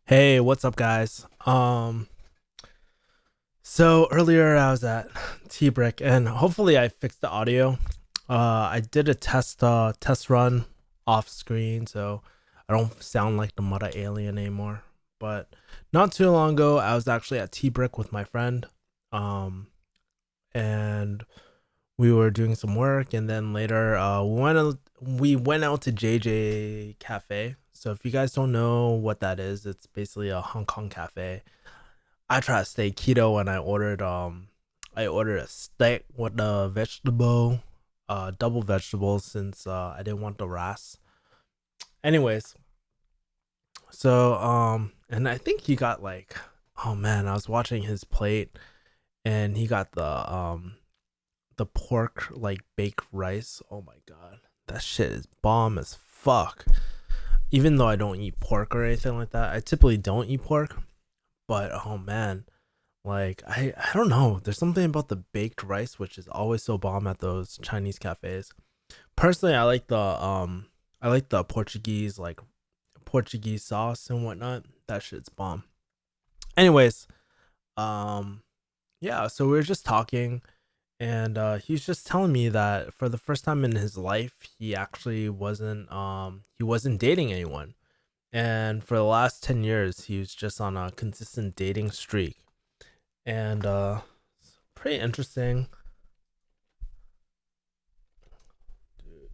Hey, what's up, guys? So earlier I was at T Brick, and hopefully I fixed the audio. I did a test run off screen, so I don't sound like the meta alien anymore. But not too long ago, I was actually at T Brick with my friend, um, and we were doing some work, and then later we went out to JJ Cafe. So if you guys don't know what that is, it's basically a Hong Kong cafe. I tried to stay keto and I ordered a steak with a vegetable, double vegetables since I didn't want the rice. Anyways, so and I think he got like, oh man, I was watching his plate and he got the pork like baked rice. Oh my god. That shit is bomb as fuck. Even though I don't eat pork or anything like that, I typically don't eat pork, but oh man, like I don't know. There's something about the baked rice which is always so bomb at those Chinese cafes. Personally, I like the Portuguese sauce and whatnot. That shit's bomb. Anyways, um yeah, so we were just talking and he was just telling me that for the first time in his life he wasn't dating anyone. And for the last 10 years he was just on a consistent dating streak. And it's pretty interesting. Dude,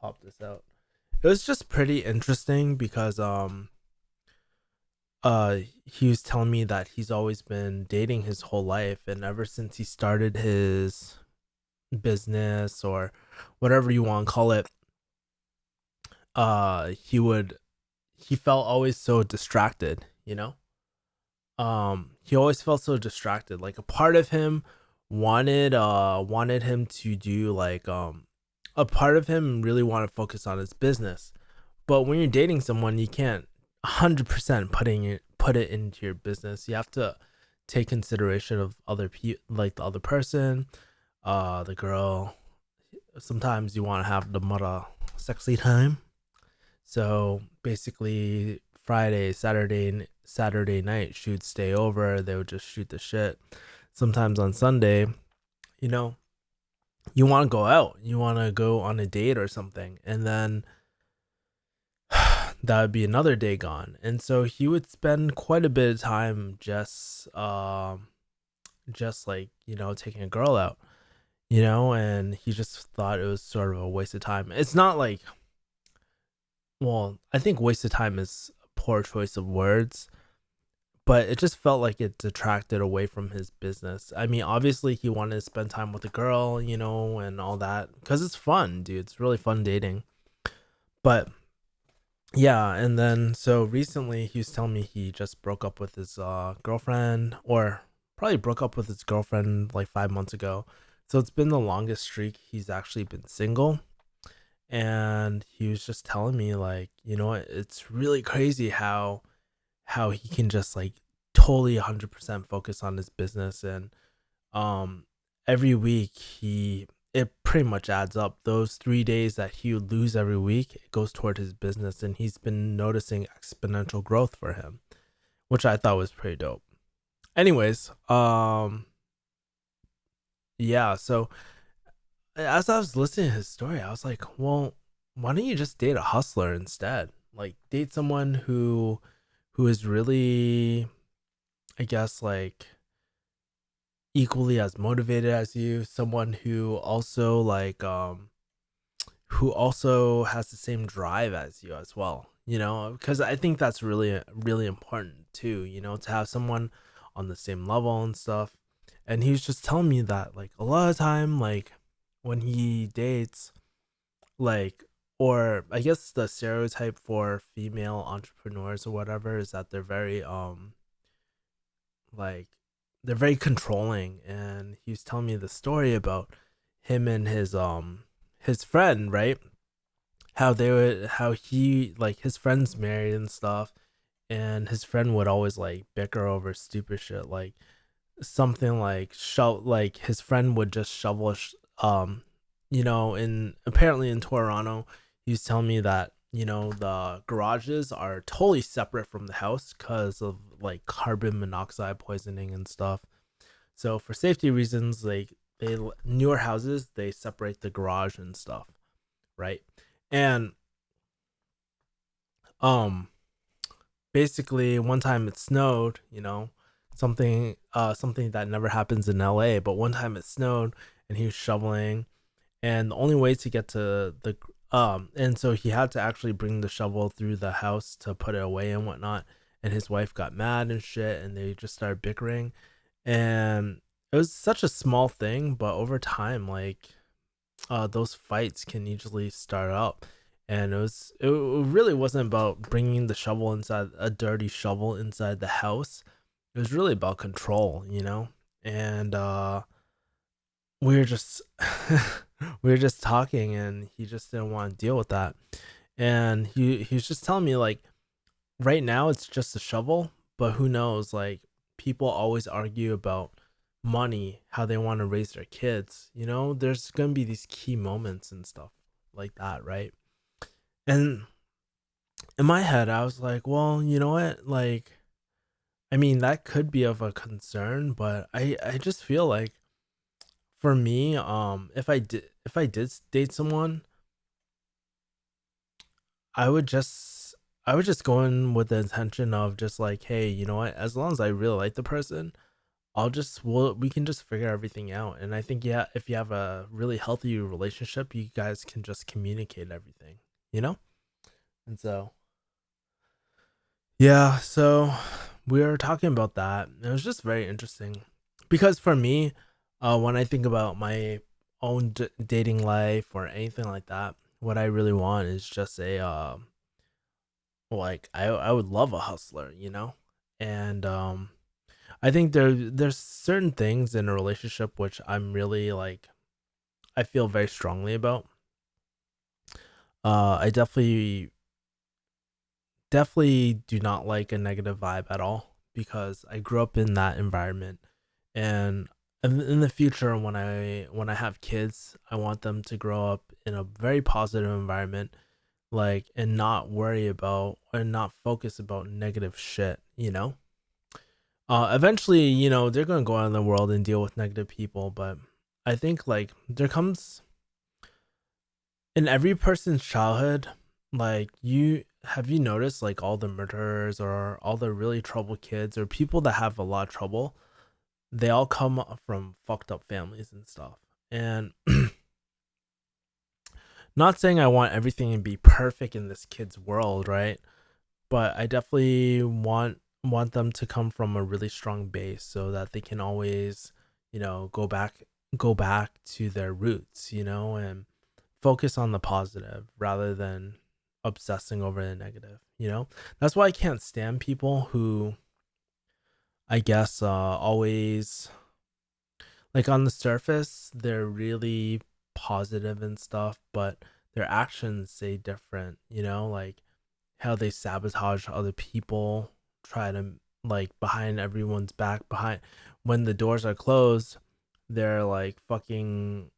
pop this out. It was just pretty interesting because he was telling me that he's always been dating his whole life, and ever since he started his business or whatever you want to call it, he felt always so distracted. He always felt so distracted. Like a part of him wanted him to do like a part of him really wanted to focus on his business. But when you're dating someone, you can't 100% put it into your business. You have to take consideration of other people, like the other person, the girl. Sometimes you want to have the mother sexy time. So basically, Saturday night shoots stay over. They would just shoot the shit. Sometimes on Sunday, you know, you want to go out, you want to go on a date or something, and then that would be another day gone. And so he would spend quite a bit of time just like taking a girl out, and he just thought it was sort of a waste of time. It's not like, well, I think waste of time is a poor choice of words, but it just felt like it detracted away from his business. I mean, obviously he wanted to spend time with the girl, and all that because it's fun, dude. It's really fun dating. But yeah, and then so recently he was telling me he just broke up with his girlfriend, or probably broke up with his girlfriend like 5 months ago. So it's been the longest streak he's actually been single. And he was just telling me like, it's really crazy how he can just like totally 100% focus on his business. And um every week he it pretty much adds up. Those 3 days that he would lose every week, it goes toward his business, and he's been noticing exponential growth for him, which I thought was pretty dope. Anyways, yeah, so as I was listening to his story, I was like, well, why don't you just date a hustler instead? Like date someone who is really, I guess, like equally as motivated as you, someone who also has the same drive as you as well, because I think that's really really important too, to have someone on the same level and stuff. And he was just telling me that like a lot of time, like when he dates, like, or I guess the stereotype for female entrepreneurs or whatever is that like they're very controlling. And he was telling me the story about him and his friend, right? How he, like, his friends married and stuff, and his friend would always like bicker over stupid shit, like something like like his friend would just shovel in apparently in Toronto. He was telling me that the garages are totally separate from the house because of like carbon monoxide poisoning and stuff. So for safety reasons, like they newer houses, they separate the garage and stuff, right? And um basically one time it snowed, something that never happens in LA, but one time it snowed and he was shoveling, and the only way to get to the and so he had to actually bring the shovel through the house to put it away and whatnot, and his wife got mad and shit, and they just started bickering. And it was such a small thing, but over time, like, those fights can easily start up. And it really wasn't about bringing the shovel inside, a dirty shovel inside the house. It was really about control, and we were just we were just talking, and he just didn't want to deal with that. And he was just telling me, like, right now it's just a shovel, but who knows, like, people always argue about money, how they want to raise their kids. There's gonna be these key moments and stuff like that, right? And in my head I was like, well, you know what, like, I mean, that could be of a concern, but I just feel like, for me, if I did date someone, I would just I would just go in with the intention of just like, hey, you know what? As long as I really like the person, we can just figure everything out. And I think, yeah, if you have a really healthy relationship, you guys can just communicate everything, you know? And so, yeah, so we were talking about that. And it was just very interesting because for me, when I think about my own dating life or anything like that, what I really want is just like, I would love a hustler, and I think there's certain things in a relationship which I'm really like, I feel very strongly about. I definitely do not like a negative vibe at all because I grew up in that environment. And in the future, when I have kids, I want them to grow up in a very positive environment, like, and not worry about and not focus about negative shit, eventually, they're going to go out in the world and deal with negative people, but I think, like, there comes in every person's childhood, like, you noticed, like, all the murderers or all the really troubled kids or people that have a lot of trouble, they all come from fucked up families and stuff. And not saying I want everything to be perfect in this kid's world, right? But I definitely want them to come from a really strong base so that they can always, go back to their roots, and focus on the positive rather than obsessing over the negative. That's why I can't stand people who, I guess, always, like, on the surface they're really positive and stuff, but their actions say different, like how they sabotage other people, try to, like, behind everyone's back, behind when the doors are closed, they're like fucking,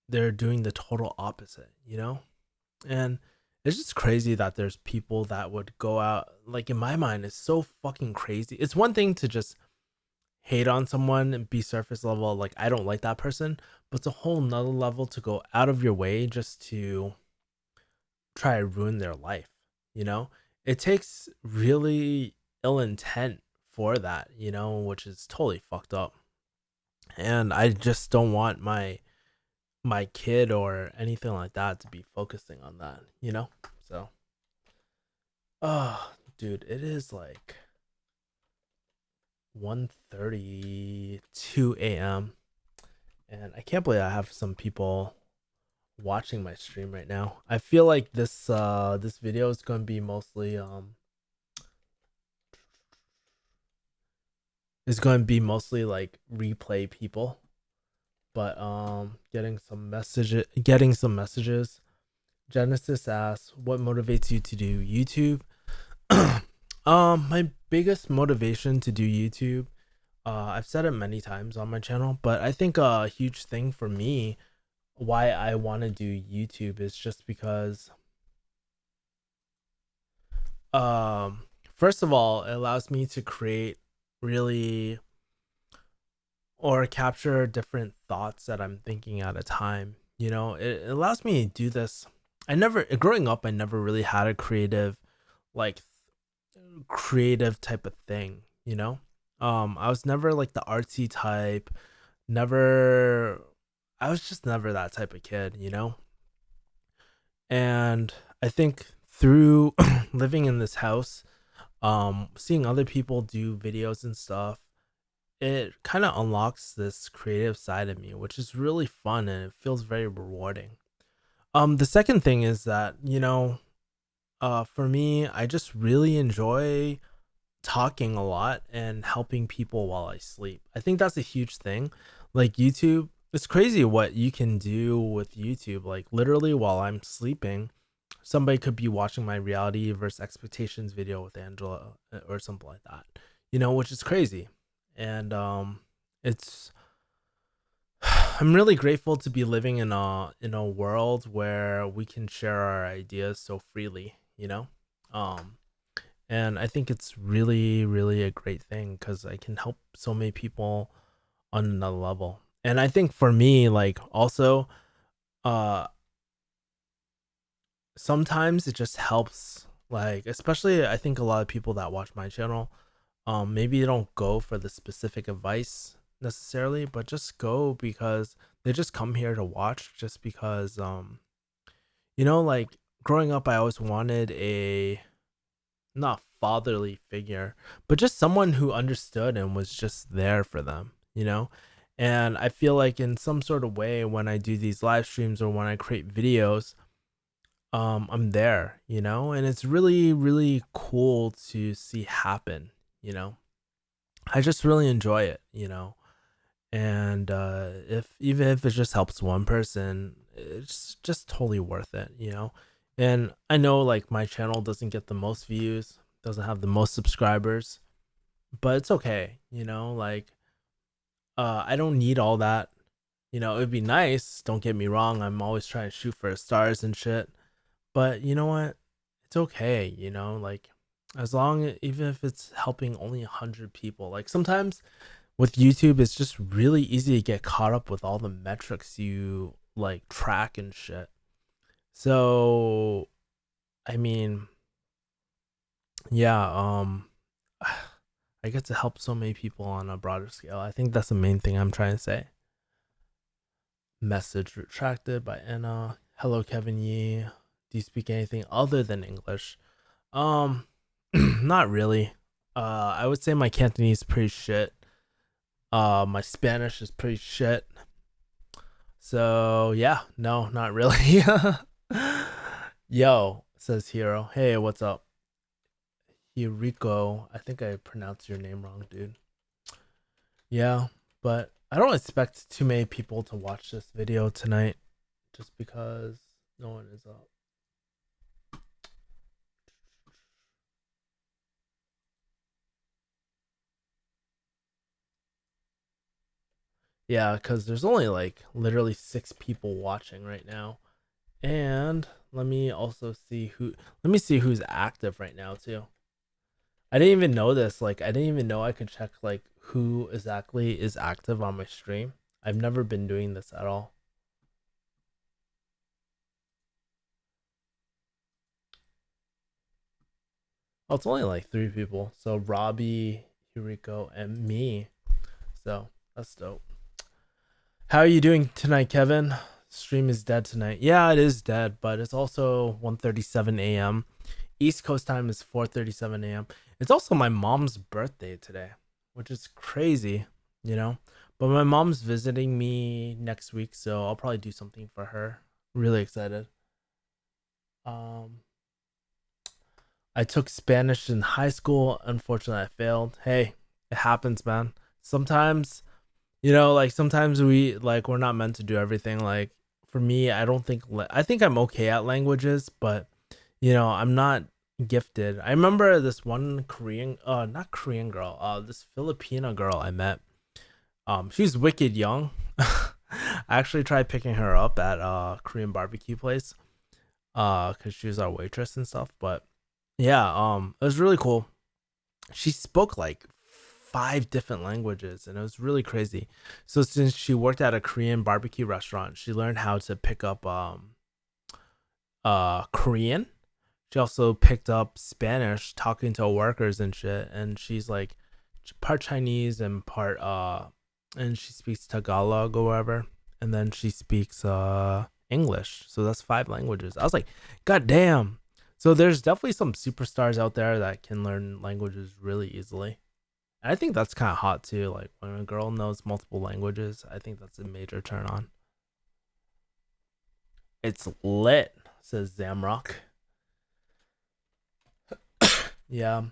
they're doing the total opposite. And it's just crazy that there's people that would go out, like, in my mind it's so fucking crazy. It's one thing to just hate on someone and be surface level, like, I don't like that person, but it's a whole nother level to go out of your way just to try to ruin their life. You know, it takes really ill intent for that, which is totally fucked up. And I just don't want my kid or anything like that to be focusing on that. So, oh, dude, it is like 1:32 a.m. and I can't believe I have some people watching my stream right now. I feel like this video is going to be mostly like replay people, but getting some messages. Genesis asks, what motivates you to do YouTube? My biggest motivation to do YouTube, I've said it many times on my channel, but I think a huge thing for me why I want to do YouTube is just because Um, First of all, it allows me to create really or capture different thoughts that I'm thinking at a time. It allows me to do this. Growing up, I never really had a like creative type of thing, you know? I was never like the artsy type, never, I was just never that type of kid. And I think through living in this house, seeing other people do videos and stuff, it kind of unlocks this creative side of me, which is really fun and it feels very rewarding. The second thing is that, for me, I just really enjoy talking a lot and helping people while I sleep. I think that's a huge thing. Like YouTube, it's crazy what you can do with YouTube. Like literally while I'm sleeping, somebody could be watching my reality versus expectations video with Angela or something like that. Which is crazy. And it's I'm really grateful to be living in a world where we can share our ideas so freely. Um and I think it's really, really a great thing because I can help so many people on another level. And I think for me, like also, uh, sometimes it just helps. Like, especially I think a lot of people that watch my channel, maybe they don't go for the specific advice necessarily, but just go because they just come here to watch. Just because, like growing up, I always wanted a not fatherly figure, but just someone who understood and was just there for them. And I feel like in some sort of way when I do these live streams or when I create videos, I'm there, and it's really, really cool to see happen. I just really enjoy it. And if even if it just helps one person, it's just totally worth it. And I know like my channel doesn't get the most views, doesn't have the most subscribers, but it's okay. Like I don't need all that. It'd be nice, don't get me wrong, I'm always trying to shoot for stars and shit, but you know what, it's okay. Like as long even if it's helping only 100 people. Like sometimes with YouTube, it's just really easy to get caught up with all the metrics you like track and shit. So, I mean, yeah, I get to help so many people on a broader scale. I think that's the main thing I'm trying to say. Message retracted by Anna. Hello, Kevin Yee. Do you speak anything other than English? Um, not really. I would say my Cantonese is pretty shit. My Spanish is pretty shit. So yeah, no, not really. Yo, says Hero. Hey, what's up? Eureka. I think I pronounced your name wrong, dude. Yeah, but I don't expect too many people to watch this video tonight just because no one is up. Yeah, because there's only like literally 6 people watching right now. And let me see who's active right now too. I didn't even know this. Like, I didn't even know I could check like who exactly is active on my stream. I've never been doing this at all. Oh, it's only like 3 people. So Robbie, Eureka, and me. So that's dope. How are you doing tonight, Kevin? Stream is dead tonight. Yeah, it is dead, but it's also 1:37 a.m. East Coast time is 4:37 a.m. It's also my mom's birthday today, which is crazy. But my mom's visiting me next week, so I'll probably do something for her. Really excited. Um, I took Spanish in high school. Unfortunately, I failed. Hey, it happens, man. Sometimes, like sometimes we're not meant to do everything. Like for me, I think I'm okay at languages, but I'm not gifted. I remember this one Korean, not Korean girl, this Filipina girl I met. She's wicked young. I actually tried picking her up at Korean barbecue place, cause she was our waitress and stuff. But Yeah, it was really cool. She spoke like five different languages and it was really crazy. So since she worked at a Korean barbecue restaurant, she learned how to pick up Korean. She also picked up Spanish talking to workers and shit, and she's like part Chinese and part and she speaks Tagalog or whatever, and then she speaks English. So that's five languages. I was like, god damn. So there's definitely some superstars out there that can learn languages really easily. I think that's kind of hot too. Like when a girl knows multiple languages, I think that's a major turn on. It's lit, says Zamrock. Yeah,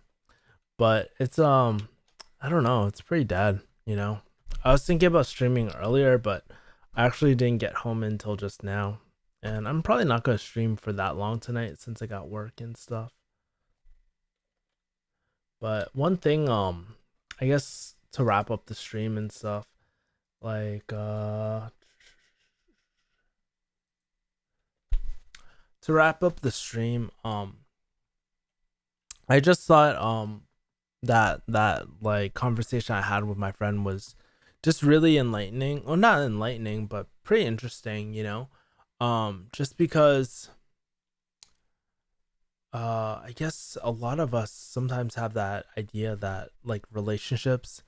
but it's I don't know, it's pretty dead, you know. I was thinking about streaming earlier, but I actually didn't get home until just now. And I'm probably not going to stream for that long tonight since I got work and stuff. But one thing I guess to wrap up the stream and stuff, like to wrap up the stream, I just thought that like conversation I had with my friend was just really enlightening. Well, not enlightening, but pretty interesting, you know. Just because I guess a lot of us sometimes have that idea that like relationships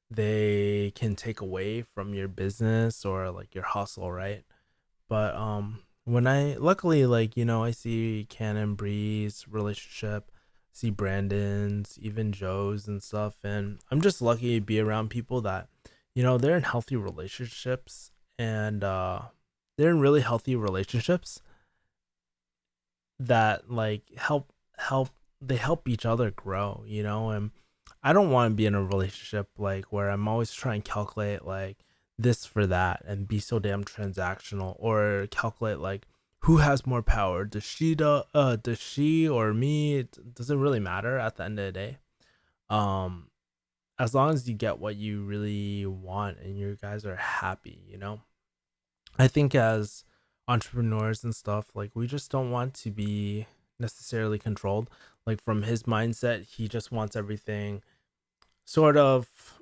they can take away from your business or like your hustle, right? But when I luckily like, you know, I see Cannon Bree's relationship, see Brandon's, even Joe's and stuff, and I'm just lucky to be around people that, you know, they're in healthy relationships and they're in really healthy relationships that like help they help each other grow, you know. And I don't want to be in a relationship like where I'm always trying to calculate like this for that and be so damn transactional, or calculate like who has more power, does she or me. It doesn't really matter at the end of the day. um as long as you get what you really want and you guys are happy, you know. I think as entrepreneurs and stuff, like we just don't want to be necessarily controlled. Like from his mindset, he just wants everything sort of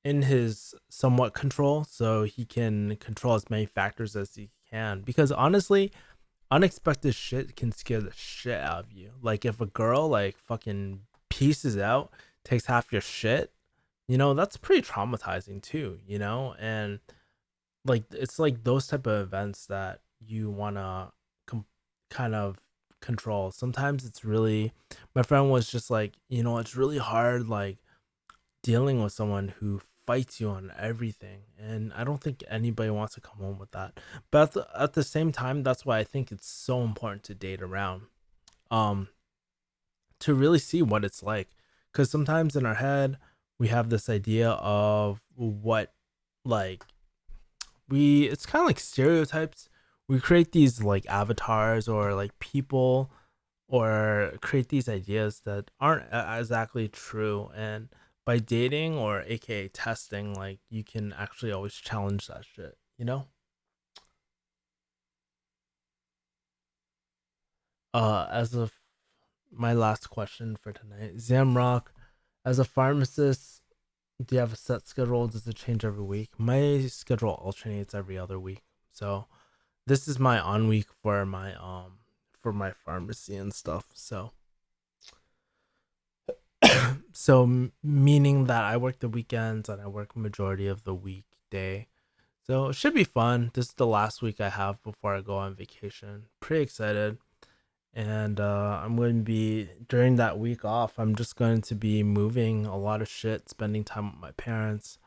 in his somewhat control so he can control as many factors as he can. Because honestly, unexpected shit can scare the shit out of you. Like if a girl like fucking pieces out, takes half your shit, you know, that's pretty traumatizing too, you know? And like it's like those type of events that you want to kind of control. Sometimes it's really, my friend was just like, you know, it's really hard like dealing with someone who fights you on everything, and I don't think anybody wants to come home with that. But at the same time, that's why I think it's so important to date around, um to really see what it's like. Because sometimes in our head we have this idea of what, like, we it's kind of like stereotypes. We create these like avatars or like people, or create these ideas that aren't exactly true. And by dating or aka testing, like you can actually always challenge that shit, you know. As of my last question for tonight, Zamrock, as a pharmacist, do you have a set schedule? Does it change every week? My schedule alternates every other week. So this is my on week for my pharmacy and stuff. So meaning that I work the weekends and I work majority of the weekday. So it should be fun. This is the last week I have before I go on vacation. Pretty excited. And I'm going to be, during that week off, I'm just going to be moving a lot of shit, spending time with my parents.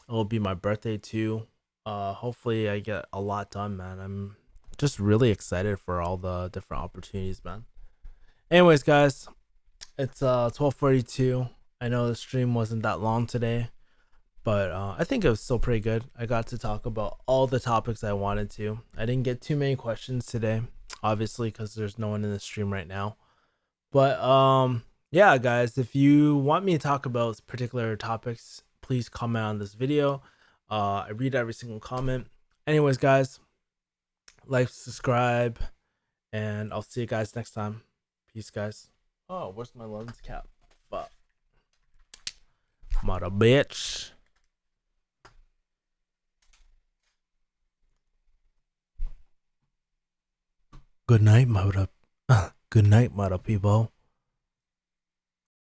It'll be my birthday too. Hopefully I get a lot done, man. I'm just really excited for all the different opportunities, man. Anyways, guys, it's 12:42. I know the stream wasn't that long today, but I think it was still pretty good. I got to talk about all the topics I wanted to. I didn't get too many questions today, obviously, because there's no one in the stream right now. But yeah, guys, if you want me to talk about particular topics, please comment on this video. I read every single comment. Anyways, guys, like, subscribe, and I'll see you guys next time. Peace, guys. Oh, where's my lens cap? Fuck. Mother bitch. Good night, mother. Good night, mother people.